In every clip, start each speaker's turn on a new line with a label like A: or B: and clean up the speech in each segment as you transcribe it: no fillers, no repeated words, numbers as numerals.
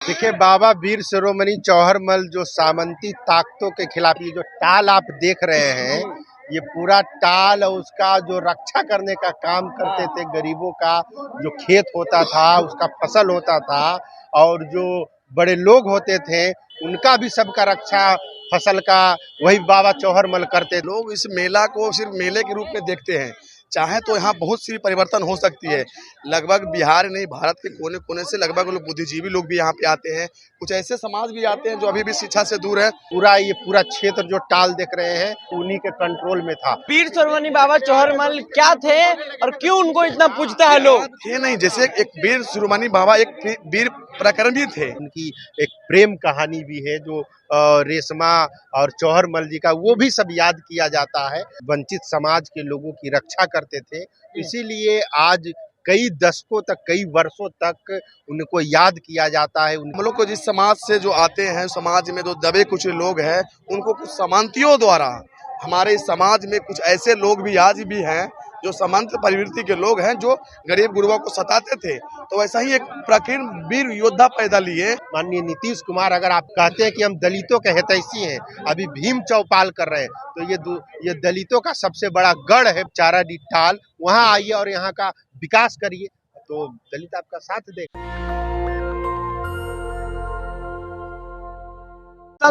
A: देखिए, बाबा वीर शिरोमणि चौहरमल जो सामंती ताकतों के खिलाफ ये जो टाल आप देख रहे हैं, ये पूरा टाल और उसका जो रक्षा करने का काम करते थे। गरीबों का जो खेत होता था, उसका फसल होता था, और जो बड़े लोग होते थे उनका भी सबका रक्षा फसल का वही बाबा चौहरमल करते थे।
B: लोग इस मेला को सिर्फ मेले के रूप में देखते हैं। चाहे तो यहाँ बहुत सी परिवर्तन हो सकती है। लगभग बिहार नहीं, भारत के कोने कोने से लगभग लोग बुद्धिजीवी लोग भी यहाँ पे आते हैं। कुछ ऐसे समाज भी आते हैं जो अभी भी शिक्षा से दूर है।
A: ये पूरा क्षेत्र जो टाल देख रहे हैं उन्हीं के कंट्रोल में था।
C: वीर शिरोमणि बाबा चौहरमल क्या थे और क्यों उनको इतना पूजता है लोग?
B: थे नहीं, जैसे एक वीर शिरोमणि बाबा एक वीर पराक्रम भी थे।
A: उनकी एक प्रेम कहानी भी है जो रेशमा और चौहरमल जी का, वो भी सब याद किया जाता है। वंचित समाज के लोगों की रक्षा करते थे, इसीलिए आज कई दशकों तक, कई वर्षों तक उनको याद किया जाता है।
B: हम लोग को जिस समाज से जो आते हैं, समाज में जो दबे कुछ लोग हैं, उनको कुछ सामंतियों द्वारा हमारे इस समाज में कुछ ऐसे लोग भी आज भी हैं जो सामंत प्रवृत्ति के लोग हैं, जो गरीब गुरबा को सताते थे। तो वैसा ही एक प्राचीन वीर योद्धा पैदा लिए।
A: माननीय नीतीश कुमार अगर आप कहते हैं कि हम दलितों के हितैषी हैं, अभी भीम चौपाल कर रहे हैं, तो ये दलितों का सबसे बड़ा गढ़ है चाराडी टाल। वहाँ आइए और यहाँ का विकास करिए, तो दलित आपका साथ देगा।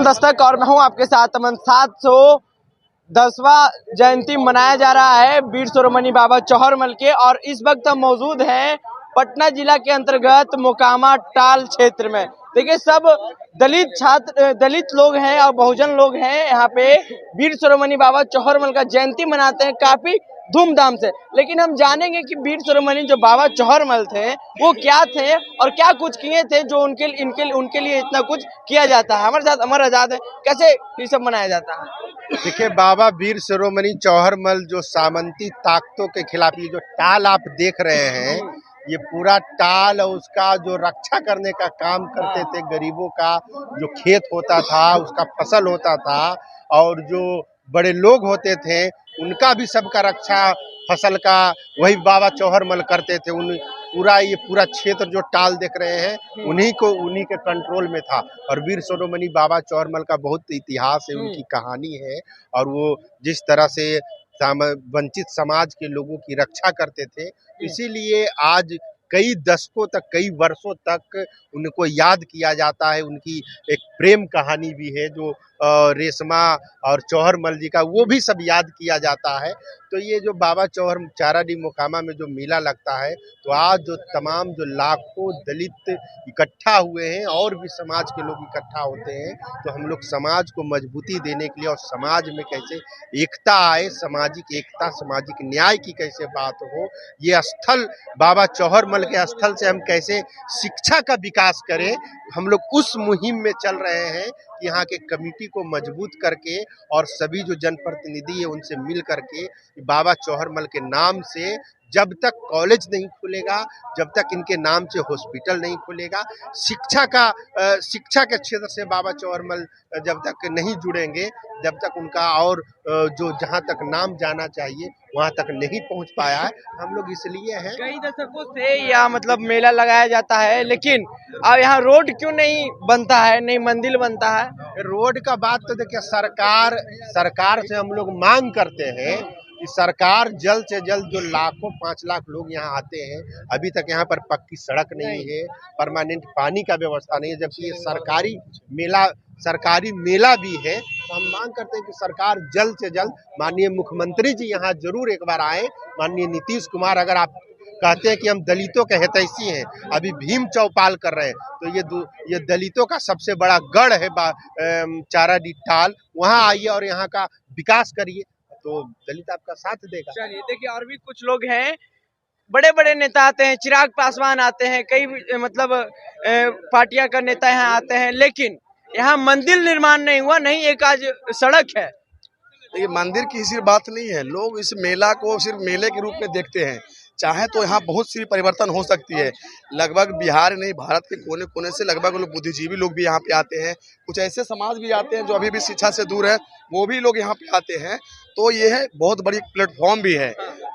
C: दस्तक और मैं हूँ आपके साथ अमन। 710वां जयंती मनाया जा रहा है वीर शिरोमणि बाबा चौहरमल के, और इस वक्त हम मौजूद हैं पटना जिला के अंतर्गत मोकामा टाल क्षेत्र में। देखिए, सब दलित लोग हैं और बहुजन लोग हैं यहाँ पे। वीर शिरोमणि बाबा चौहरमल का जयंती मनाते हैं काफी धूमधाम से। लेकिन हम जानेंगे कि वीर शिरोमणि जो बाबा चौहरमल थे वो क्या थे और क्या कुछ किए थे जो उनके लिए इतना कुछ किया जाता है। हमारे साथ अमर आजाद है, कैसे ये सब मनाया जाता है?
A: देखिए, बाबा वीर शिरोमणि चौहरमल जो सामंती ताकतों के खिलाफ ये जो टाल आप देख रहे हैं, ये पूरा टाल और उसका जो रक्षा करने का काम करते थे। गरीबों का जो खेत होता था, उसका फसल होता था, और जो बड़े लोग होते थे उनका भी सबका रक्षा फसल का वही बाबा चौहरमल करते थे। ये पूरा क्षेत्र जो टाल देख रहे हैं उन्हीं के कंट्रोल में था। और वीर शिरोमणि बाबा चौहरमल का बहुत इतिहास है, उनकी कहानी है, और वो जिस तरह से वंचित समाज के लोगों की रक्षा करते थे, इसीलिए आज कई दशकों तक, कई वर्षों तक उनको याद किया जाता है। उनकी एक प्रेम कहानी भी है जो रेशमा और चौहरमल जी का, वो भी सब याद किया जाता है। तो ये जो बाबा चाराडी मोकामा में जो मेला लगता है, तो आज जो तमाम जो लाखों दलित इकट्ठा हुए हैं और भी समाज के लोग इकट्ठा होते हैं, तो हम लोग समाज को मजबूती देने के लिए और समाज में कैसे एकता आए, सामाजिक एकता, सामाजिक न्याय की कैसे बात हो, ये स्थल बाबा चौहरमल के स्थल से हम कैसे शिक्षा का विकास करें, हम लोग उस मुहिम में चल रहे हैं। यहाँ के कमेटी को मजबूत करके और सभी जो जनप्रतिनिधि है उनसे मिल करके बाबा चौहरमल के नाम से जब तक कॉलेज नहीं खुलेगा, जब तक इनके नाम से हॉस्पिटल नहीं खुलेगा, शिक्षा के क्षेत्र से बाबा चौहरमल जब तक नहीं जुड़ेंगे, जब तक उनका और जो जहाँ तक नाम जाना चाहिए वहाँ तक नहीं पहुँच पाया है। हम लोग इसलिए हैं,
C: कई दशकों से यह मतलब मेला लगाया जाता है, लेकिन अब यहाँ रोड क्यों नहीं बनता है, नहीं मंदिर बनता है?
A: रोड का बात तो देखिए, सरकार से हम लोग मांग करते हैं कि सरकार जल्द से जल्द, जो 5 लाख लोग यहाँ आते हैं, अभी तक यहाँ पर पक्की सड़क नहीं है, परमानेंट पानी का व्यवस्था नहीं है, जबकि ये सरकारी मेला भी है। तो हम मांग करते हैं कि सरकार जल्द से जल्द, माननीय मुख्यमंत्री जी यहाँ जरूर एक बार आए। माननीय नीतीश कुमार अगर आप कहते हैं कि हम दलितों के हितैषी हैं, अभी भीम चौपाल कर रहे हैं, तो ये दलितों का सबसे बड़ा गढ़ है चाराडी टाल। वहाँ आइए और यहाँ का विकास करिए, तो दलित आपका साथ देगा।
C: चलिए, देखिए, और भी कुछ लोग हैं, बड़े बड़े नेता आते हैं, चिराग पासवान आते हैं, कई मतलब पार्टियां का नेता यहाँ आते हैं, लेकिन यहाँ मंदिर निर्माण नहीं हुआ, नहीं एक आज सड़क है।
B: ये मंदिर की सिर्फ बात नहीं है, लोग इस मेला को सिर्फ मेले के रूप में देखते हैं। चाहे तो यहाँ बहुत सी परिवर्तन हो सकती है। लगभग बिहार नहीं, भारत के कोने कोने से लगभग लोग बुद्धिजीवी लोग भी यहाँ पे आते हैं। कुछ ऐसे समाज भी आते हैं जो अभी भी शिक्षा से दूर है, वो भी लोग यहाँ पे आते हैं। तो ये है बहुत बड़ी प्लेटफॉर्म भी है।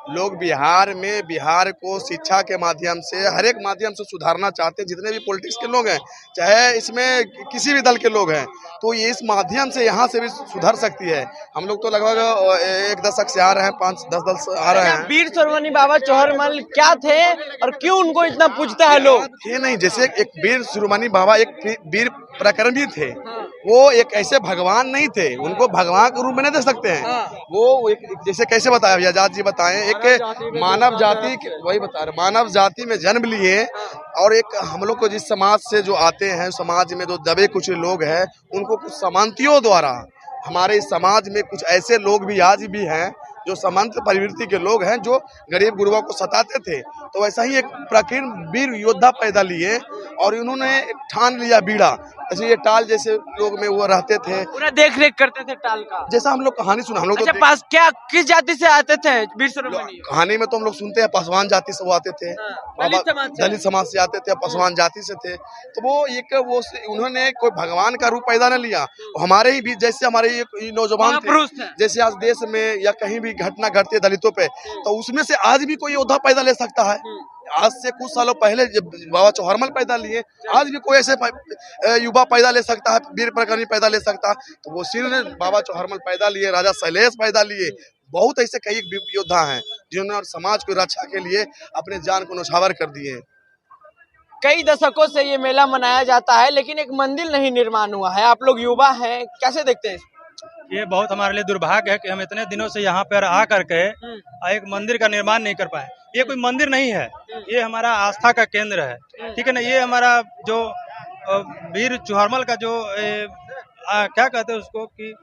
B: लोग बिहार को शिक्षा के माध्यम से, हर एक माध्यम से सुधारना चाहते हैं। जितने भी पॉलिटिक्स के लोग हैं, चाहे इसमें किसी भी दल के लोग हैं, तो ये इस माध्यम से यहाँ से भी सुधर सकती है। हम लोग तो लगभग एक दशक से आ रहे हैं, 5-10 दल से आ रहे हैं।
C: वीर शिरोमणि बाबा चौहरमल क्या थे और क्यों उनको इतना पूजता है लोग?
B: ये नहीं, जैसे एक वीर शिरोमणि बाबा एक वीर प्रकरण भी थे। वो एक ऐसे भगवान नहीं थे, उनको भगवान के रूप में नहीं देख सकते हैं। वो एक जैसे कैसे बताया भैया आजाद जी बताएं, एक मानव जाति, वही बता रहे, मानव जाति में जन्म लिए और एक हम लोग को जिस समाज से जो आते हैं, समाज में जो दबे कुछ लोग हैं, उनको कुछ सामंतियों द्वारा, हमारे इस समाज में कुछ ऐसे लोग भी आज भी हैं जो सामंत प्रवृत्ति के लोग हैं, जो गरीब गुरबा को सताते थे। तो वैसा ही एक प्रकीर्ण वीर योद्धा पैदा लिए और इन्होंने ठान लिया बीड़ा। जैसे ये टाल जैसे लोग में वो रहते थे,
C: पूरा देख रेख करते थे टाल का।
B: जैसा हम लोग कहानी सुना, हम लोग
C: अच्छा,
B: तो
C: पास क्या किस जाति से आते थे वीर शिरोमणि?
B: कहानी में तो हम लोग सुनते हैं पासवान जाति से वो आते थे, दलित समाज से आते थे, पासवान जाति से थे। तो वो एक उन्होंने कोई भगवान का रूप पैदा न लिया। हमारे ही बीच जैसे हमारे ये नौजवान थे, जैसे आज देश में या कहीं भी घटना घटती है दलितों पे, तो उसमें से आज भी कोई योद्धा पैदा ले सकता है। आज से कुछ सालों पहले जब बाबा चौहरमल पैदा लिए, आज भी कोई ऐसे युवा पैदा ले सकता है, वीर प्रकरणी पैदा ले सकता है। तो वो सिर्फ ने बाबा चौहरमल पैदा लिए, राजा शैलेश पैदा लिए, बहुत ऐसे कई योद्धा हैं जिन्होंने समाज की रक्षा के लिए अपने जान को न्यौछावर कर दिए।
C: कई दशकों से ये मेला मनाया जाता है, लेकिन एक मंदिर नहीं निर्माण हुआ है। आप लोग युवा हैं, कैसे देखते हैं?
D: ये बहुत हमारे लिए दुर्भाग्य है कि हम इतने दिनों से यहाँ पर आ करके एक मंदिर का निर्माण नहीं कर पाए। ये कोई मंदिर नहीं है, ये हमारा आस्था का केंद्र है, ठीक है ना। ये हमारा जो वीर चौहरमल का जो क्या कहते हैं उसको, कि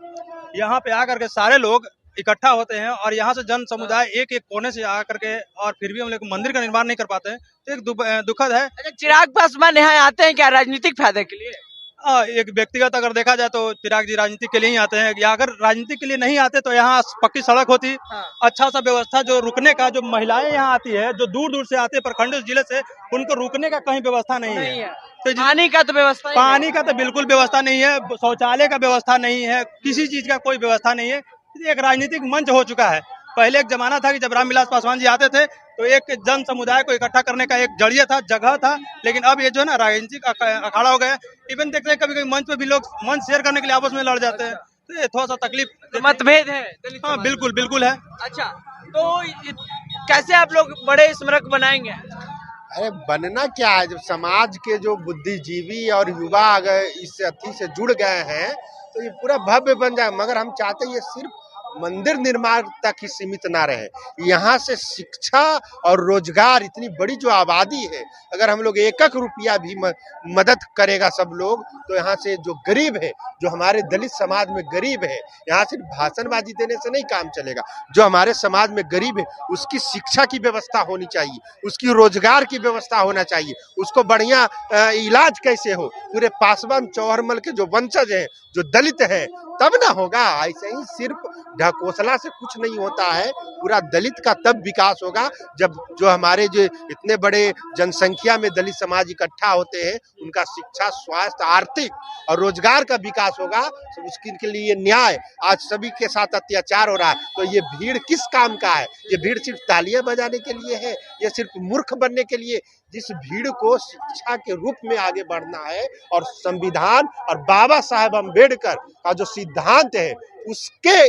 D: यहाँ पे आकर के सारे लोग इकट्ठा होते हैं और यहाँ से जन समुदाय एक एक कोने से आकर के, और फिर भी हम लोग मंदिर का निर्माण नहीं कर पाते हैं, तो एक दुखद है।
C: अच्छा, चिराग पासवान यहाँ आते हैं क्या राजनीतिक फायदे के लिए?
D: एक व्यक्तिगत अगर देखा जाए तो चिराग जी राजनीति के लिए ही आते हैं, या अगर राजनीति के लिए नहीं आते तो यहाँ पक्की सड़क होती, अच्छा सा व्यवस्था, जो रुकने का, जो महिलाएं यहाँ आती है, जो दूर दूर से आते हैं प्रखंड जिले से, उनको रुकने का कहीं व्यवस्था नहीं है।
C: तो पानी का तो व्यवस्था,
D: पानी का तो बिल्कुल व्यवस्था नहीं है, शौचालय का व्यवस्था नहीं है, किसी चीज का कोई व्यवस्था नहीं है। एक राजनीतिक मंच हो चुका है। पहले एक जमाना था कि जब रामविलास पासवान जी आते थे तो एक जन समुदाय को इकट्ठा करने का एक जरिया था, जगह था, लेकिन अब ये जो है ना राजनीतिक अखाड़ा हो गया। इवन देखते हैं कभी कभी मंच पे भी लोग मंच शेयर करने के लिए आपस में लड़ जाते हैं, तो ये थोड़ा सा तकलीफ,
C: तो मतभेद है।
D: हाँ बिल्कुल बिल्कुल है।
C: अच्छा, तो कैसे आप लोग बड़े स्मारक बनाएंगे?
A: अरे बनना क्या है, जब समाज के जो बुद्धिजीवी और युवा अगर इस अथी से जुड़ गए हैं तो ये पूरा भव्य बन जाए। मगर हम चाहते हैं ये सिर्फ मंदिर निर्माण तक ही सीमित ना रहे, यहाँ से शिक्षा और रोजगार, इतनी बड़ी जो आबादी है, अगर हम लोग एक रुपया भी मदद करेगा सब लोग, तो यहाँ से जो गरीब है, जो हमारे दलित समाज में गरीब है, यहाँ सिर्फ भाषणबाजी देने से नहीं काम चलेगा। जो हमारे समाज में गरीब है उसकी शिक्षा की व्यवस्था होनी चाहिए, उसकी रोजगार की व्यवस्था होना चाहिए, उसको बढ़िया इलाज कैसे हो। पूरे पासवान चौहरमल के जो वंशज हैं, जो दलित हैं, तब ना होगा। ऐसे ही सिर्फ ढकोसला से कुछ नहीं होता है, पूरा दलित का तब विकास होगा जब जो हमारे जो इतने बड़े जनसंख्या में दलित समाज इकट्ठा होते हैं, उनका शिक्षा, स्वास्थ्य, आर्थिक और रोजगार का विकास होगा। उसके लिए न्याय, आज सभी के साथ अत्याचार हो रहा है, तो ये भीड़ किस काम का है? ये भीड़ सिर्फ तालियां बजाने के लिए है, ये सिर्फ मूर्ख बनने के लिए? जिस भीड़ को शिक्षा के रूप में आगे बढ़ना है और संविधान और बाबा साहेब अम्बेडकर का जो सिद्धांत है उसके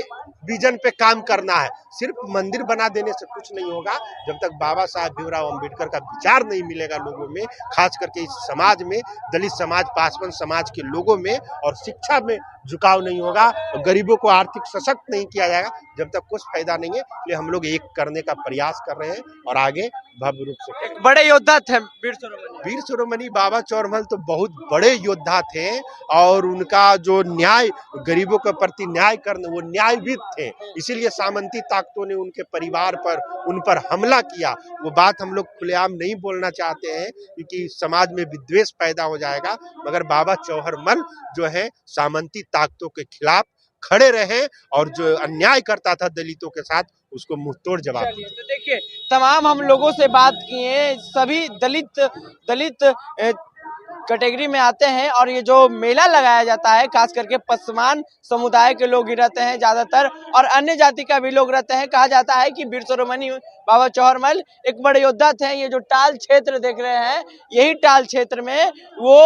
A: विजन पे काम करना है। सिर्फ मंदिर बना देने से कुछ नहीं होगा। जब तक बाबा साहेब भीमराव अम्बेडकर का विचार नहीं मिलेगा लोगों में, खास करके इस समाज में, दलित समाज, पासवान समाज के लोगों में, और शिक्षा में झुकाव नहीं होगा और गरीबों को आर्थिक सशक्त नहीं किया जाएगा, जब तक कुछ फायदा नहीं है। इसलिए हम लोग एक करने का प्रयास कर रहे हैं और आगे भव्य रूप से।
C: बड़े योद्धा थे वीर शिरोमणि।
A: वीर शिरोमणि बाबा चौहरमल तो बहुत बड़े योद्धा थे और उनका जो न्याय, गरीबों के प्रति न्याय करने, वो न्यायविद थे। इसीलिए सामंती ताकतों ने उनके परिवार पर, उन पर हमला किया। वो बात हम लोग खुलेआम नहीं बोलना चाहते हैं क्योंकि समाज में विद्वेष पैदा हो जाएगा, मगर बाबा चौहरमल जो है सामंती ताकतों के खिलाफ खड़े रहे और जो अन्याय करता था दलितों के साथ, उसको मुंहतोड़ जवाब दिया।
C: तो देखिए, तमाम हम लोगों से बात किए, सभी दलित कैटेगरी में आते हैं और ये जो मेला लगाया जाता है खास करके पसवान समुदाय के लोग ही रहते हैं ज्यादातर और अन्य जाति का भी लोग रहते हैं। कहा जाता है कि वीर शिरोमणि बाबा चौहरमल एक बड़े योद्धा थे। ये जो टाल क्षेत्र देख रहे हैं यही टाल क्षेत्र में वो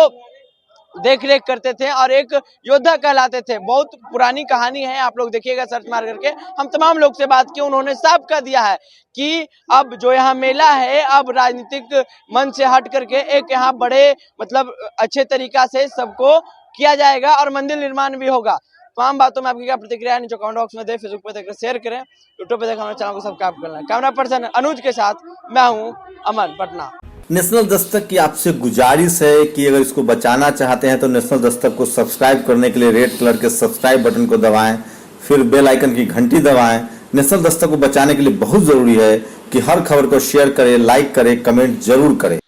C: देख रेख करते थे और एक योद्धा कहलाते थे। बहुत पुरानी कहानी है, आप लोग देखिएगा सर्च मार करके। हम तमाम लोग से बात की, उन्होंने साफ कह दिया है कि अब जो यहाँ मेला है अब राजनीतिक मन से हट करके एक यहाँ बड़े मतलब अच्छे तरीका से सबको किया जाएगा और मंदिर निर्माण भी होगा। तमाम बातों में आपकी क्या प्रतिक्रिया है नीचे कमेंट बॉक्स में दे, फेसबुक पे देखकर शेयर करें, यूट्यूब पे देखकर हमारे चैनल को सब्सक्राइब करना है। कैमरा पर्सन अनुज के साथ मैं हूँ अमन, पटना।
E: नेशनल दस्तक की आपसे गुजारिश है कि अगर इसको बचाना चाहते हैं तो नेशनल दस्तक को सब्सक्राइब करने के लिए रेड कलर के सब्सक्राइब बटन को दबाएं, फिर बेल आइकन की घंटी दबाएं। नेशनल दस्तक को बचाने के लिए बहुत जरूरी है कि हर खबर को शेयर करें, लाइक करें, कमेंट जरूर करें।